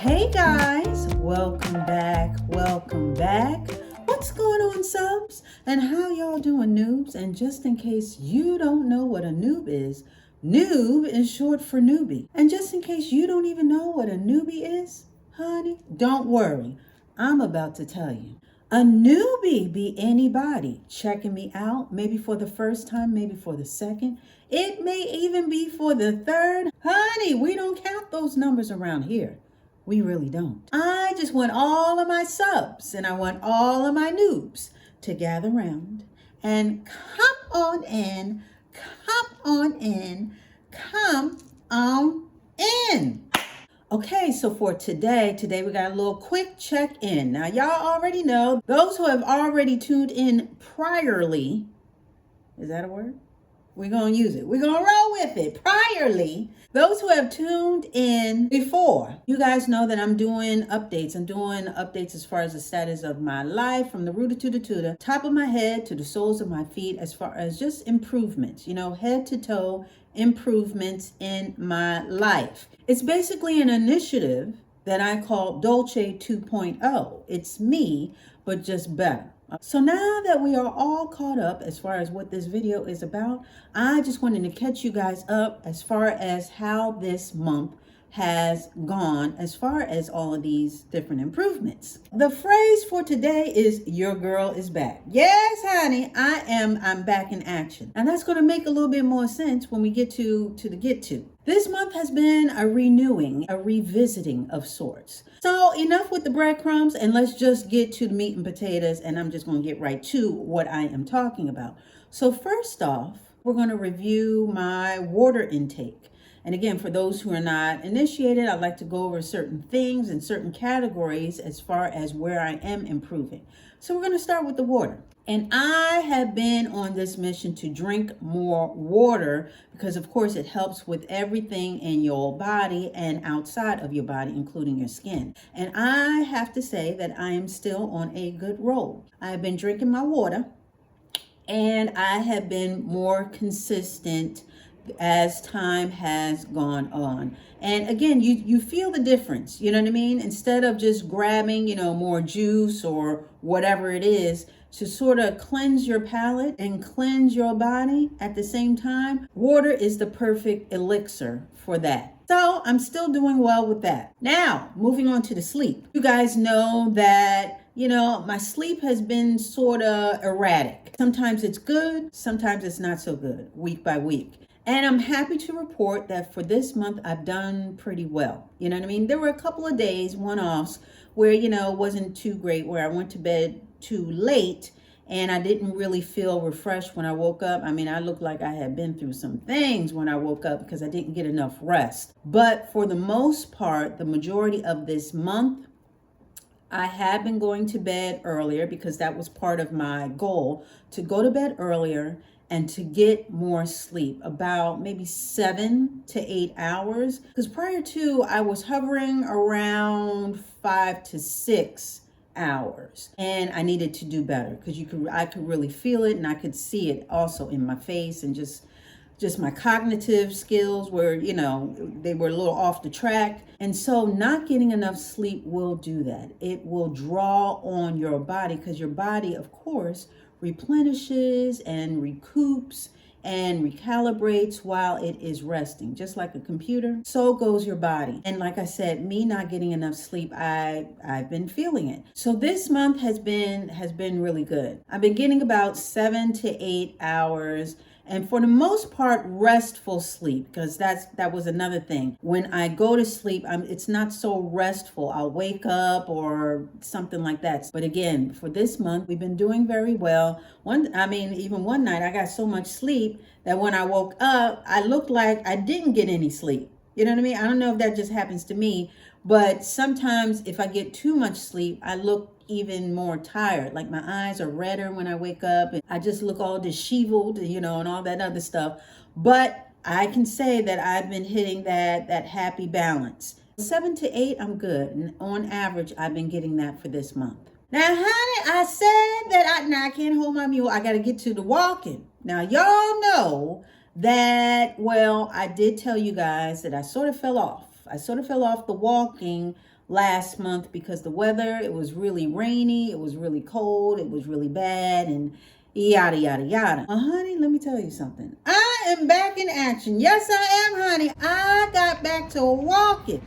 Hey guys, welcome back. What's going on, subs? And how y'all doing, noobs? And just in case you don't know what a noob is short for newbie. And just in case you don't even know what a newbie is, honey, don't worry. I'm about to tell you. A newbie be anybody checking me out, maybe for the first time, maybe for the second. It may even be for the third. Honey, we don't count those numbers around here. We really don't. I just want all of my subs and I want all of my noobs to gather around and come on in. Okay, so for today we got a little quick check-in. Now, y'all already know, those who have already tuned in priorly, is that a word? We're going to use it. We're going to roll with it. Priorly, those who have tuned in before, you guys know that I'm doing updates. I'm doing updates as far as the status of my life, from the rooter to the tutor, top of my head to the soles of my feet, as far as just improvements, head to toe improvements in my life. It's basically an initiative that I call Dolce 2.0. It's me, but just better. So now that we are all caught up as far as what this video is about, I just wanted to catch you guys up as far as how this month has gone as far as all of these different improvements. The phrase for today is your girl is back. Yes, honey, I'm back in action. And that's going to make a little bit more sense when we get to the get to. This month has been a renewing, a revisiting of sorts. So enough with the breadcrumbs and let's just get to the meat and potatoes, and I'm just going to get right to what I am talking about. So first off, we're going to review my water intake. And again, for those who are not initiated, I'd like to go over certain things and certain categories as far as where I am improving. So we're going to start with the water. And I have been on this mission to drink more water because, of course, it helps with everything in your body and outside of your body, including your skin. And I have to say that I am still on a good roll. I have been drinking my water and I have been more consistent as time has gone on. And again, you feel the difference, you know what I mean? Instead of just grabbing, more juice or whatever it is to sort of cleanse your palate and cleanse your body at the same time, water is the perfect elixir for that. So I'm still doing well with that. Now, moving on to the sleep. You guys know that my sleep has been sort of erratic. Sometimes it's good, sometimes it's not so good, week by week. And I'm happy to report that for this month, I've done pretty well. You know what I mean? There were a couple of days, one-offs, where, it wasn't too great, where I went to bed too late and I didn't really feel refreshed when I woke up. I mean, I looked like I had been through some things when I woke up because I didn't get enough rest. But for the most part, the majority of this month, I have been going to bed earlier because that was part of my goal, to go to bed earlier and to get more sleep, about maybe 7 to 8 hours. Because prior to, I was hovering around 5 to 6 hours. And I needed to do better because I could really feel it and I could see it also in my face, and just my cognitive skills were, they were a little off the track. And so not getting enough sleep will do that. It will draw on your body because your body, of course, replenishes and recoups and recalibrates while it is resting. Just like a computer, so goes your body. And like I said, me not getting enough sleep, I've been feeling it. So this month has been really good. I've been getting about 7 to 8 hours. And for the most part, restful sleep, because that was another thing. When I go to sleep, it's not so restful. I'll wake up or something like that. But again, for this month, we've been doing very well. Even one night, I got so much sleep that when I woke up, I looked like I didn't get any sleep. You know what I mean? I don't know if that just happens to me, but sometimes if I get too much sleep, I look even more tired. Like my eyes are redder when I wake up and I just look all disheveled, and all that other stuff. But I can say that I've been hitting that happy balance. 7 to 8, I'm good. And on average, I've been getting that for this month. Now, honey, I said that I can't hold my mule. I got to get to the walking. Now, y'all know that, I did tell you guys that I sort of fell off. I sort of fell off the walking last month because the weather, it was really rainy, it was really cold, it was really bad, and yada, yada, yada. Honey, let me tell you something. I am back in action. Yes, I am, honey. I got back to walking.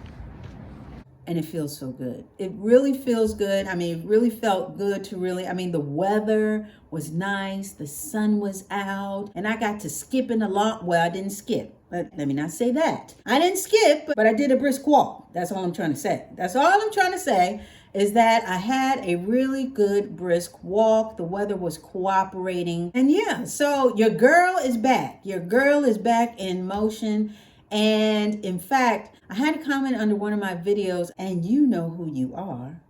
And it feels so good. It really feels good. I mean, it really felt good to really, I mean, the weather was nice, the sun was out, and I got to skipping a lot. Well, I didn't skip. Let me not say that. I didn't skip, but I did a brisk walk. That's all I'm trying to say. That's all I'm trying to say is that I had a really good brisk walk. The weather was cooperating. And yeah, so your girl is back. Your girl is back in motion. And in fact, I had a comment under one of my videos, and you know who you are.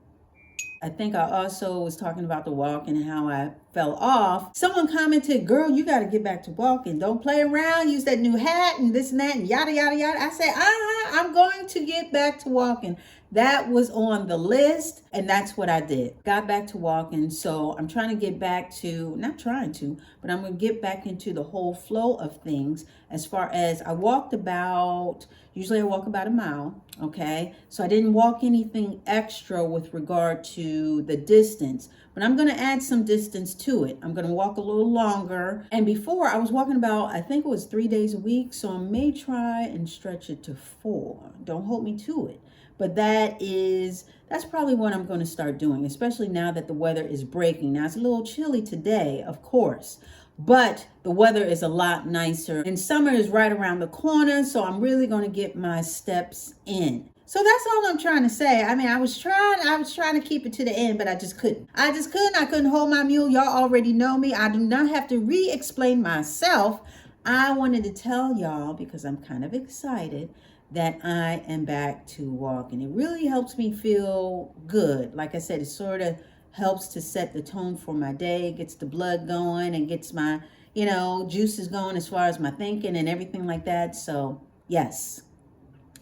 I think I also was talking about the walk and how I fell off. Someone commented, girl, you got to get back to walking. Don't play around. Use that new hat and this and that and yada, yada, yada. I said, I'm going to get back to walking. That was on the list, and that's what I did. Got back to walking. So I'm trying to get back to, not trying to, but I'm going to get back into the whole flow of things as far as I walked about, usually I walk about a mile, okay? So I didn't walk anything extra with regard to the distance, but I'm going to add some distance to it. I'm going to walk a little longer. And before I was walking about, I think it was 3 days a week. So I may try and stretch it to 4. Don't hold me to it. But that's probably what I'm going to start doing, especially now that the weather is breaking. Now it's a little chilly today, of course, but the weather is a lot nicer and summer is right around the corner. So I'm really going to get my steps in. So that's all I'm trying to say. I mean, I was trying to keep it to the end, but I just couldn't. I couldn't hold my mule. Y'all already know me. I do not have to re-explain myself. I wanted to tell y'all because I'm kind of excited that I am back to walking. It really helps me feel good. Like I said, it sort of helps to set the tone for my day, gets the blood going and gets my, juices going as far as my thinking and everything like that. So yes,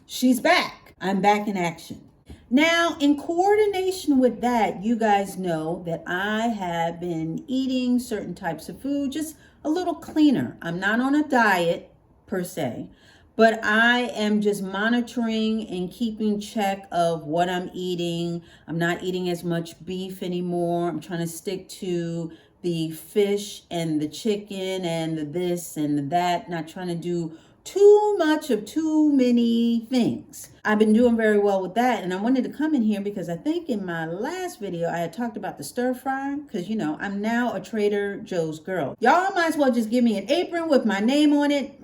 she's back. I'm back in action. Now, in coordination with that, you guys know that I have been eating certain types of food, just a little cleaner. I'm not on a diet per se, but I am just monitoring and keeping check of what I'm eating. I'm not eating as much beef anymore. I'm trying to stick to the fish and the chicken and the this and the that, not trying to do too much of too many things. I've been doing very well with that, and I wanted to come in here because I think in my last video I had talked about the stir fry because I'm now a Trader Joe's girl. Y'all might as well just give me an apron with my name on it.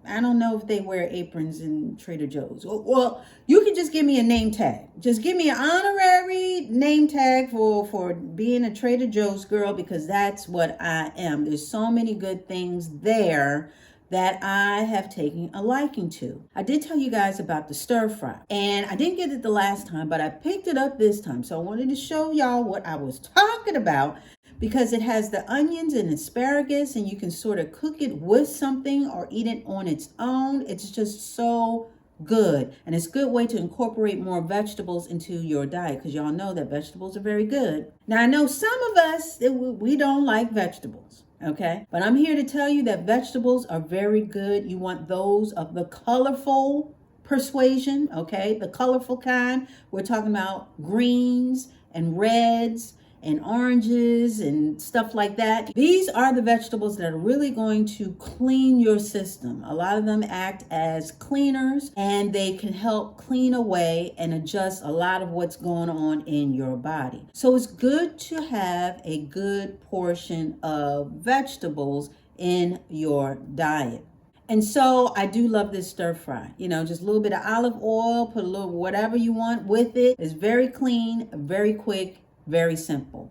I don't know if they wear aprons in Trader Joe's. Well, you can just give me a name tag. Just give me an honorary name tag for being a Trader Joe's girl because that's what I am. There's so many good things there that I have taken a liking to. I did tell you guys about the stir fry, and I didn't get it the last time, but I picked it up this time. So I wanted to show y'all what I was talking about because it has the onions and asparagus, and you can sort of cook it with something or eat it on its own. It's just so good, and it's a good way to incorporate more vegetables into your diet because y'all know that vegetables are very good. Now, I know some of us, we don't like vegetables. Okay, but I'm here to tell you that vegetables are very good. You want those of the colorful persuasion, okay, the colorful kind. We're talking about greens and reds and oranges and stuff like that. These are the vegetables that are really going to clean your system. A lot of them act as cleaners, and they can help clean away and adjust a lot of what's going on in your body. So it's good to have a good portion of vegetables in your diet. And so I do love this stir fry. Just a little bit of olive oil, put a little whatever you want with it. It's very clean, very quick, very simple.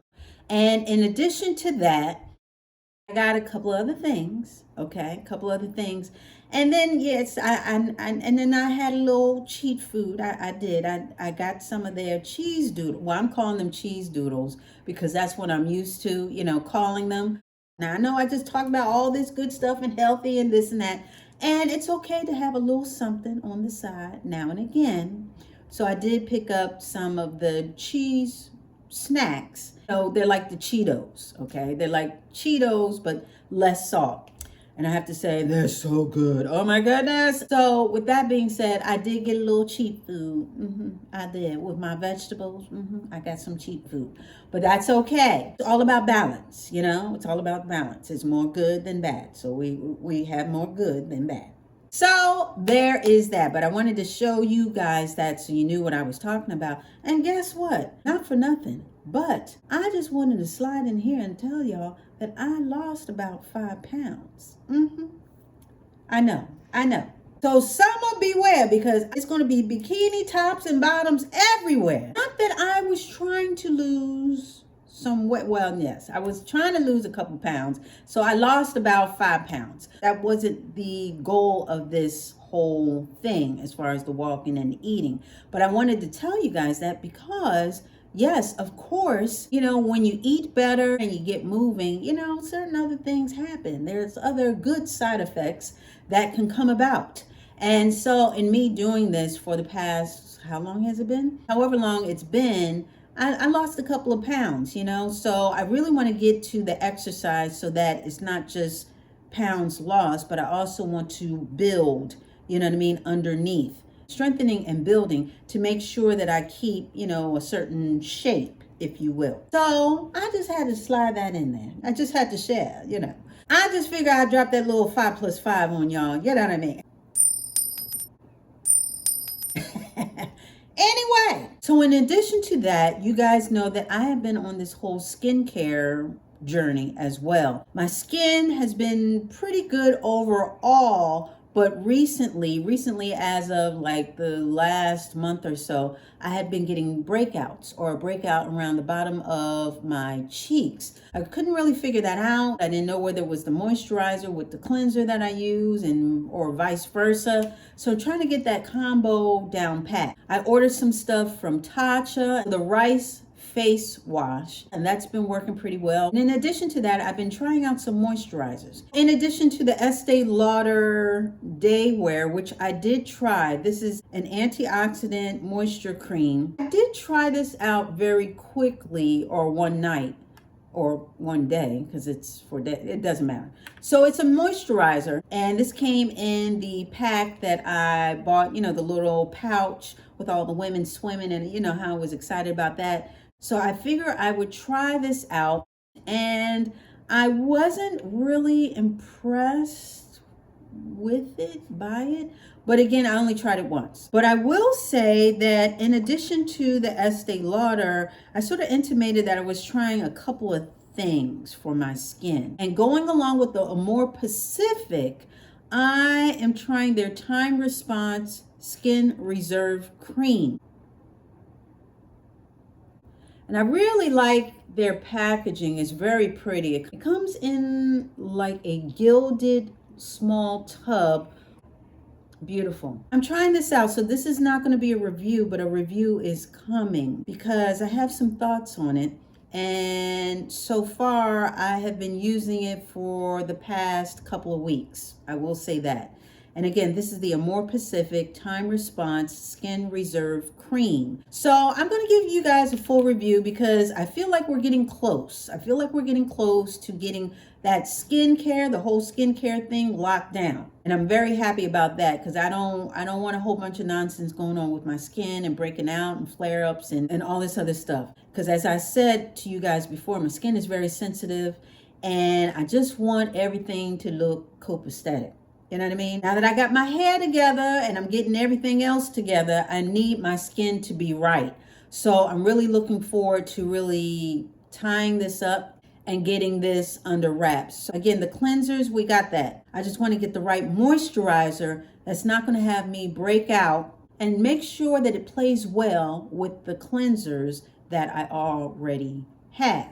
And in addition to that, I got a couple other things, okay? A couple other things. And then, yes, and then I had a little cheat food. I got some of their cheese doodles. Well, I'm calling them cheese doodles because that's what I'm used to, calling them. Now, I know I just talked about all this good stuff and healthy and this and that. And it's okay to have a little something on the side now and again. So I did pick up some of the cheese snacks. So they're like the Cheetos, okay? They're like Cheetos, but less salt. And I have to say, they're so good. Oh my goodness. So with that being said, I did get a little cheap food. I did with my vegetables. I got some cheap food, but that's okay. It's all about balance. You know, it's all about balance. It's more good than bad. So we have more good than bad. So there is that. But I wanted to show you guys that so you knew what I was talking about. And guess what? Not for nothing, but I just wanted to slide in here and tell y'all that I lost about 5 pounds. I know. So summer beware, because it's going to be bikini tops and bottoms everywhere. Not that I was trying to lose some weight. Well, yes, I was trying to lose a couple pounds. So I lost about 5 pounds. That wasn't the goal of this whole thing as far as the walking and eating. But I wanted to tell you guys that because yes, of course, you know, when you eat better and you get moving, you know, certain other things happen. There's other good side effects that can come about. And so in me doing this for the past, how long has it been? However long it's been, I lost a couple of pounds, you know, so I really want to get to the exercise so that it's not just pounds lost, but I also want to build, you know what I mean, underneath. Strengthening and building to make sure that I keep, you know, a certain shape, if you will. So I just had to slide that in there. I just had to share, you know. I just figured I'd drop that little 5 plus 5 on y'all. You know what I mean? Anyway, so in addition to that, you guys know that I have been on this whole skincare journey as well. My skin has been pretty good overall, but recently as of like the last month or so, I had been getting breakouts or a breakout around the bottom of my cheeks. I couldn't really figure that out. I didn't know whether it was the moisturizer with the cleanser that I use and or vice versa. So trying to get that combo down pat. I ordered some stuff from Tatcha, the rice face wash, and that's been working pretty well. And in addition to that, I've been trying out some moisturizers. In addition to the Estee Lauder Day Wear, which I did try. This is an antioxidant moisture cream. I did try this out very quickly, or one night, or one day, because it's for day, it doesn't matter. So it's a moisturizer, and this came in the pack that I bought, you know, the little pouch with all the women swimming, and you know how I was excited about that. So I figure I would try this out, and I wasn't really impressed with it, by it. But again, I only tried it once. But I will say that in addition to the Estee Lauder, I sort of intimated that I was trying a couple of things for my skin. And going along with the more Pacific, I am trying their Time Response Skin Reserve Cream. And I really like their packaging. It's very pretty. It comes in like a gilded small tub. Beautiful. I'm trying this out, so this is not going to be a review, but a review is coming because I have some thoughts on it. And so far, I have been using it for the past couple of weeks. I will say that. And again, this is the Amore Pacific Time Response Skin Reserve Cream. So I'm going to give you guys a full review because I feel like we're getting close. I feel like we're getting close to getting that skincare, the whole skincare thing locked down. And I'm very happy about that because I don't want a whole bunch of nonsense going on with my skin and breaking out and flare-ups and all this other stuff. Because as I said to you guys before, my skin is very sensitive and I just want everything to look copacetic. You know what I mean? Now that I got my hair together and I'm getting everything else together, I need my skin to be right. So I'm really looking forward to really tying this up and getting this under wraps. So again, the cleansers, we got that. I just want to get the right moisturizer that's not going to have me break out and make sure that it plays well with the cleansers that I already have.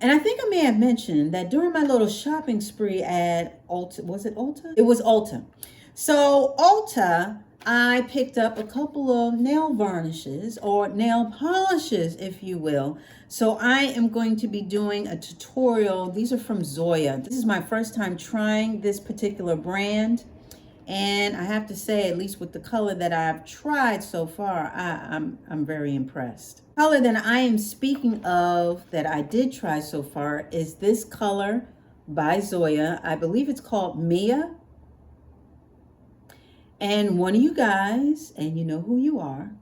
And I think I may have mentioned that during my little shopping spree at Ulta, was it Ulta? It was Ulta. So Ulta, I picked up a couple of nail varnishes or nail polishes, if you will. So I am going to be doing a tutorial. These are from Zoya. This is my first time trying this particular brand. And I have to say, at least with the color that I've tried so far, I'm very impressed. Color that I am speaking of that I did try so far is this color by Zoya. I believe it's called Mia. And one of you guys, and you know who you are,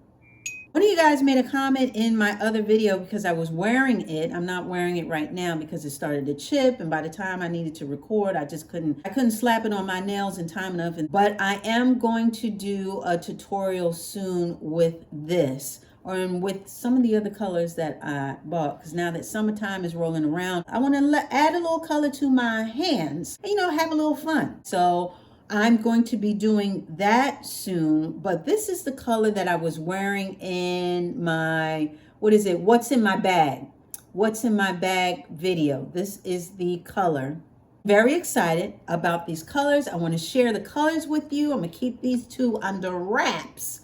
one of you guys made a comment in my other video because I was wearing it. I'm not wearing it right now because it started to chip, and by the time I needed to record, I couldn't slap it on my nails in time enough. But I am going to do a tutorial soon with this, or with some of the other colors that I bought, because now that summertime is rolling around, I want to add a little color to my hands, and, have a little fun. So I'm going to be doing that soon, but this is the color that I was wearing in my, what's in my bag? What's in my bag video. This is the color. Very excited about these colors. I want to share the colors with you. I'm going to keep these two under wraps,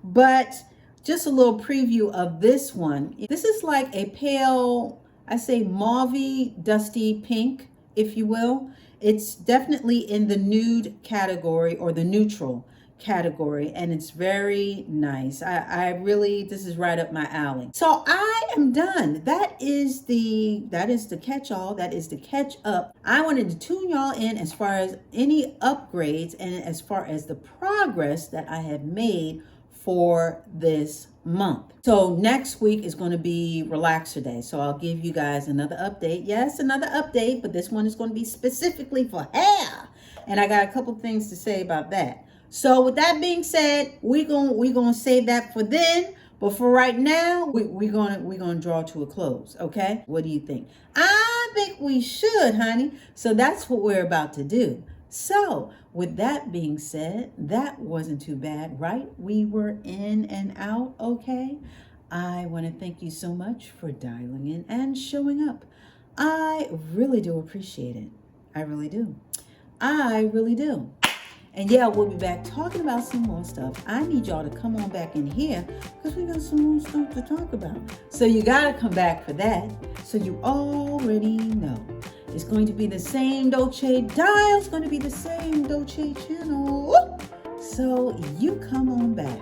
but just a little preview of this one. This is like a pale, I say mauvey, dusty pink, if you will. It's definitely in the nude category or the neutral category, and it's very nice. I really, this is right up my alley. So I am done. That is the catch-all. That is the catch-up. I wanted to tune y'all in as far as any upgrades and as far as the progress that I have made for this month. So next week is going to be Relaxer Day. So I'll give you guys another update. Yes, another update, but this one is going to be specifically for hair. And I got a couple things to say about that. So with that being said, we're gonna save that for then. But for right now, we're gonna draw to a close. Okay? What do you think? I think we should, honey. So that's what we're about to do. So with that being said, that wasn't too bad, right? We were in and out, okay? I want to thank you so much for dialing in and showing up. I really do appreciate it. I really do. I really do. And yeah, we'll be back talking about some more stuff. I need y'all to come on back in here because we got some more stuff to talk about. So you got to come back for that. So you already know. It's going to be the same Dolce dial. It's going to be the same Dolce channel. So you come on back.